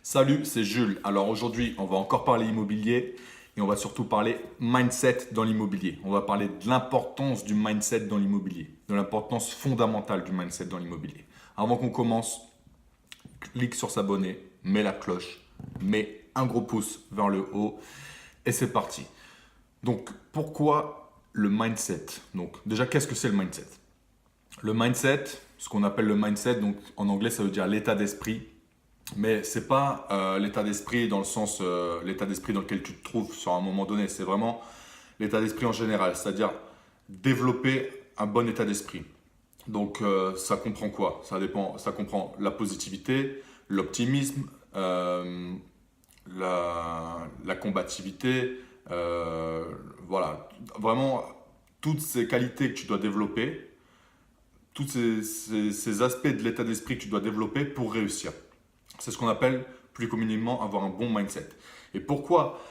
Salut, c'est Jules. Alors aujourd'hui, on va encore parler immobilier et on va surtout parler mindset dans l'immobilier. On va parler de l'importance du mindset dans l'immobilier, de l'importance fondamentale du mindset dans l'immobilier. Avant qu'on commence, clique sur s'abonner, mets la cloche, mets un gros pouce vers le haut et c'est parti. Donc pourquoi le mindset? Donc déjà, qu'est-ce que c'est le mindset? Le mindset, ce qu'on appelle le mindset, donc en anglais ça veut dire l'état d'esprit. Mais c'est pas l'état d'esprit dans le sens l'état d'esprit dans lequel tu te trouves sur un moment donné. C'est vraiment l'état d'esprit en général, c'est-à-dire développer un bon état d'esprit. Donc ça comprend quoi? Ça comprend la positivité, l'optimisme, la combativité, voilà, vraiment toutes ces qualités que tu dois développer, tous ces aspects de l'état d'esprit que tu dois développer pour réussir. C'est ce qu'on appelle plus communément avoir un bon mindset. Et pourquoi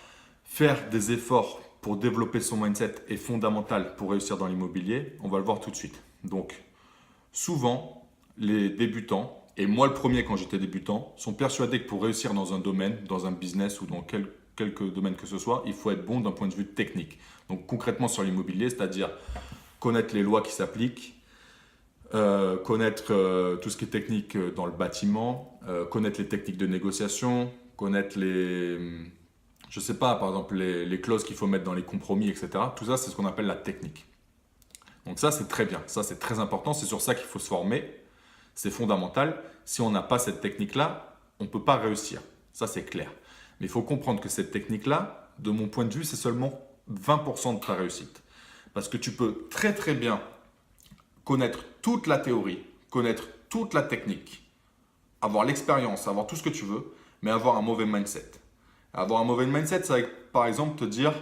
faire des efforts pour développer son mindset est fondamental pour réussir dans l'immobilier? On va le voir tout de suite. Donc, souvent, les débutants, et moi le premier quand j'étais débutant, sont persuadés que pour réussir dans un domaine, dans un business ou dans quelque domaine que ce soit, il faut être bon d'un point de vue technique. Donc concrètement sur l'immobilier, c'est-à-dire connaître les lois qui s'appliquent, connaître tout ce qui est technique dans le bâtiment, connaître les techniques de négociation, connaître je sais pas, par exemple les clauses qu'il faut mettre dans les compromis, etc. Tout ça, c'est ce qu'on appelle la technique. Donc ça, c'est très bien, ça c'est très important, c'est sur ça qu'il faut se former, c'est fondamental. Si on n'a pas cette technique-là, on ne peut pas réussir, ça c'est clair. Mais il faut comprendre que cette technique-là, de mon point de vue, c'est seulement 20% de ta réussite. Parce que tu peux très très bien connaître toute la théorie, connaître toute la technique, avoir l'expérience, avoir tout ce que tu veux, mais avoir un mauvais mindset. Avoir un mauvais mindset, ça va par exemple te dire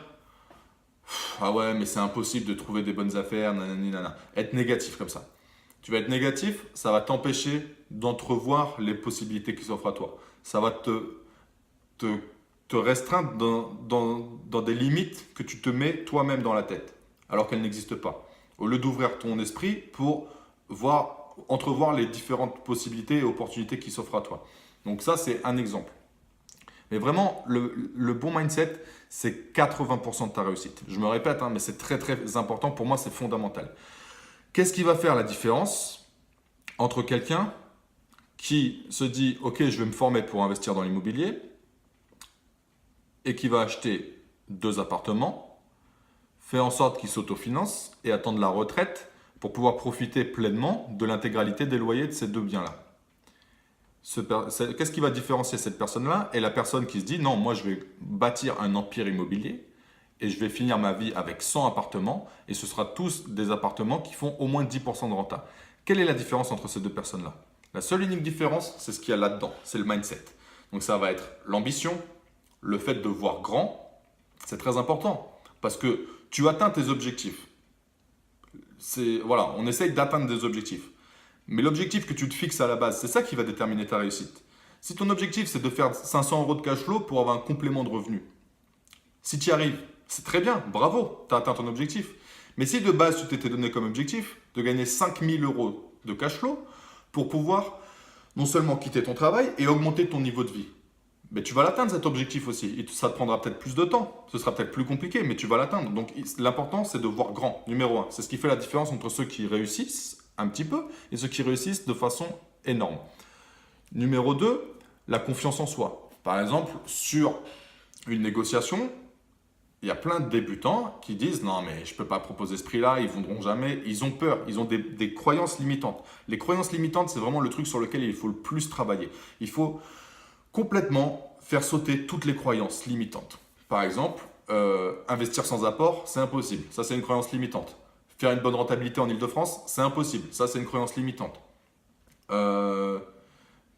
ah ouais, mais c'est impossible de trouver des bonnes affaires, nanani, nanana. Être négatif comme ça. Tu vas être négatif, ça va t'empêcher d'entrevoir les possibilités qui s'offrent à toi. Ça va te, te restreindre dans des limites que tu te mets toi-même dans la tête, alors qu'elles n'existent pas. Au lieu d'ouvrir ton esprit pour entrevoir les différentes possibilités et opportunités qui s'offrent à toi. Donc ça, c'est un exemple. Mais vraiment, le bon mindset, c'est 80% de ta réussite. Je me répète, mais c'est très très important. Pour moi, c'est fondamental. Qu'est-ce qui va faire la différence entre quelqu'un qui se dit « Ok, je vais me former pour investir dans l'immobilier » et qui va acheter 2 appartements, fait en sorte qu'il s'autofinance et attendre la retraite pour pouvoir profiter pleinement de l'intégralité des loyers de ces 2 biens-là. Qu'est-ce qui va différencier cette personne-là et la personne qui se dit non, moi je vais bâtir un empire immobilier et je vais finir ma vie avec 100 appartements et ce sera tous des appartements qui font au moins 10% de renta. Quelle est la différence entre ces 2 personnes-là? La seule unique différence, c'est ce qu'il y a là-dedans, c'est le mindset. Donc ça va être l'ambition, le fait de voir grand, c'est très important parce que tu atteins tes objectifs. Voilà, on essaye d'atteindre des objectifs. Mais l'objectif que tu te fixes à la base, c'est ça qui va déterminer ta réussite. Si ton objectif, c'est de faire 500 € de cash flow pour avoir un complément de revenu, si tu y arrives, c'est très bien, bravo, tu as atteint ton objectif. Mais si de base, tu t'étais donné comme objectif de gagner 5000 € de cash flow pour pouvoir non seulement quitter ton travail et augmenter ton niveau de vie, mais tu vas l'atteindre cet objectif aussi. Et ça te prendra peut-être plus de temps, ce sera peut-être plus compliqué, mais tu vas l'atteindre. Donc l'important, c'est de voir grand, numéro 1. C'est ce qui fait la différence entre ceux qui réussissent un petit peu et ceux qui réussissent de façon énorme. Numéro 2, la confiance en soi. Par exemple, sur une négociation, il y a plein de débutants qui disent non mais je ne peux pas proposer ce prix-là, ils ne vendront jamais, ils ont peur, ils ont des croyances limitantes. Les croyances limitantes, c'est vraiment le truc sur lequel il faut le plus travailler. Il faut complètement faire sauter toutes les croyances limitantes. Par exemple, investir sans apport, c'est impossible. Ça, c'est une croyance limitante. Faire une bonne rentabilité en Ile-de-France, c'est impossible. Ça, c'est une croyance limitante. Je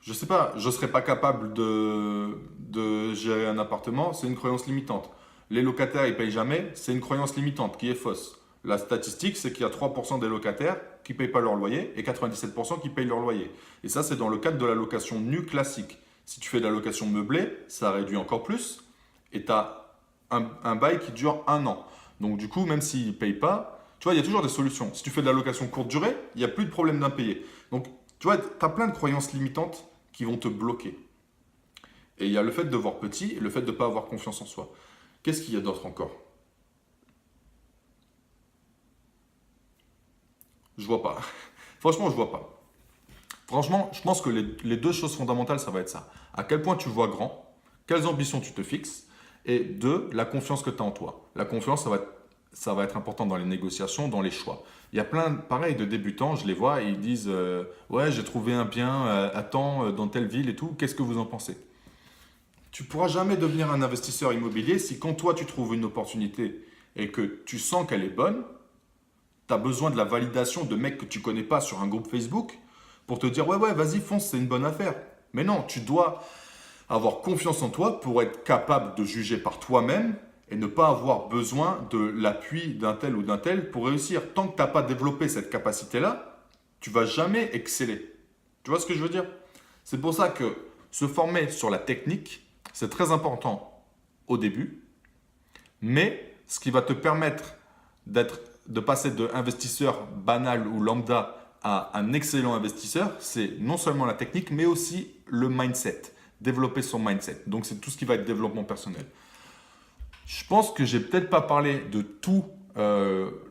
ne sais pas, je ne serais pas capable de gérer un appartement, c'est une croyance limitante. Les locataires, ils ne payent jamais, c'est une croyance limitante qui est fausse. La statistique, c'est qu'il y a 3% des locataires qui ne payent pas leur loyer et 97% qui payent leur loyer. Et ça, c'est dans le cadre de la location nue classique. Si tu fais de la location meublée, ça réduit encore plus et tu as un bail qui dure 1 an. Donc du coup, même s'ils ne payent pas, tu vois, il y a toujours des solutions. Si tu fais de la location courte durée, il n'y a plus de problème d'impayé. Donc, tu vois, tu as plein de croyances limitantes qui vont te bloquer. Et il y a le fait de voir petit et le fait de ne pas avoir confiance en soi. Qu'est-ce qu'il y a d'autre encore? Je vois pas. Franchement, je vois pas. Franchement, je pense que les deux choses fondamentales, ça va être ça. À quel point tu vois grand, quelles ambitions tu te fixes, et deux, la confiance que tu as en toi. La confiance, ça va être important dans les négociations, dans les choix. Il y a plein, pareil, de débutants, je les vois, et ils disent ouais, j'ai trouvé un bien à temps dans telle ville et tout, qu'est-ce que vous en pensez? Tu pourras jamais devenir un investisseur immobilier si quand toi tu trouves une opportunité et que tu sens qu'elle est bonne, tu as besoin de la validation de mecs que tu connais pas sur un groupe Facebook pour te dire ouais, ouais, vas-y, fonce, c'est une bonne affaire. Mais non, tu dois avoir confiance en toi pour être capable de juger par toi-même et ne pas avoir besoin de l'appui d'un tel ou d'un tel pour réussir. Tant que tu n'as pas développé cette capacité-là, tu vas jamais exceller. Tu vois ce que je veux dire? C'est pour ça que se former sur la technique, c'est très important au début, mais ce qui va te permettre de passer de investisseur banal ou lambda à un excellent investisseur, c'est non seulement la technique, mais aussi le mindset, développer son mindset. Donc c'est tout ce qui va être développement personnel. Je pense que j'ai peut-être pas parlé de tous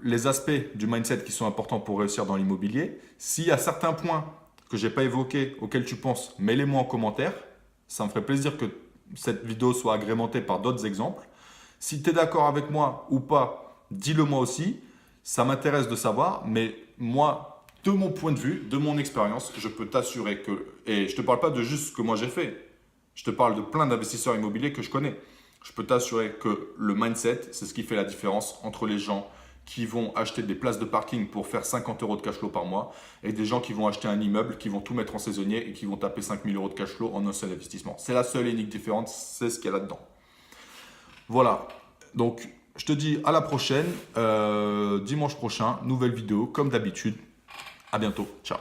les aspects du mindset qui sont importants pour réussir dans l'immobilier. S'il y a certains points que j'ai pas évoqués, auxquels tu penses, mets-les-moi en commentaire. Ça me ferait plaisir que cette vidéo soit agrémentée par d'autres exemples. Si tu es d'accord avec moi ou pas, dis-le moi aussi. Ça m'intéresse de savoir, mais moi, de mon point de vue, de mon expérience, je peux t'assurer que, et je ne te parle pas de juste ce que moi j'ai fait, je te parle de plein d'investisseurs immobiliers que je connais. Je peux t'assurer que le mindset, c'est ce qui fait la différence entre les gens qui vont acheter des places de parking pour faire 50 euros de cash flow par mois et des gens qui vont acheter un immeuble, qui vont tout mettre en saisonnier et qui vont taper 5 000 euros de cash flow en un seul investissement. C'est la seule et unique différence, c'est ce qu'il y a là-dedans. Voilà, donc je te dis à la prochaine, dimanche prochain, nouvelle vidéo comme d'habitude. À bientôt, ciao.